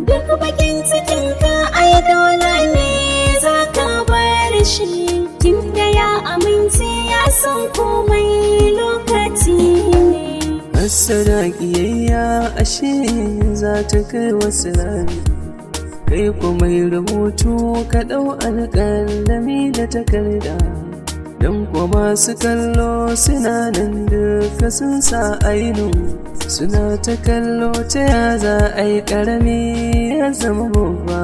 Duk bakin cikinka ai dole ne za ka bar shi, tunda ya amince ya san komai lokaci ne. Hassada ƙiyayya ashe za ta kai wasu rami, kai kuma rubutu ka ɗau alƙalami da takarda, don kuma masu kallo suna nan duka sun sa ainu, suna ta kallo ta ya za a yi ƙarami ya zama babba.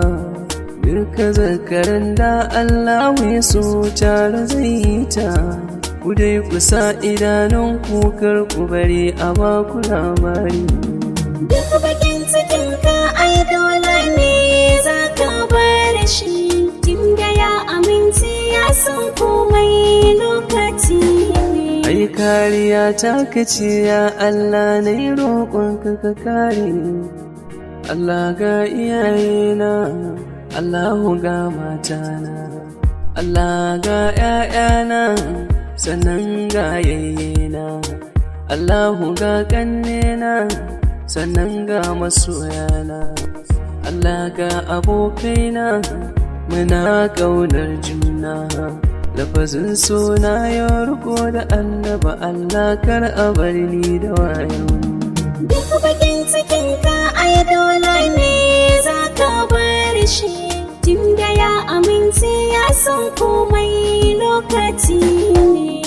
Duka zakaran da Allah ya so tare zai yi ta, ku dai ku sa idanun kukar ku bari a baku labari. Duk bakin cikinka ai dole ne za ka bar shi, tunda ya amince ya san komai lokaci ne. Ai kariya ta kace ya Allah na yi roƙonka ka kare, Allah ga iyayena, Allahu ga matana, Allah ga ‘ya'yana, sannan ga yayyena, Allahu ga ƙannena, sannan ga masoyana, Allah ga abokaina, muna ƙaunar juna. Lafazin suna ya riko da annaba, Allah kar a bar ni da wayo. Duk bakin cikinka ai dole ne za ka bar shi, tunda ya amince ya san komai lokaci ne.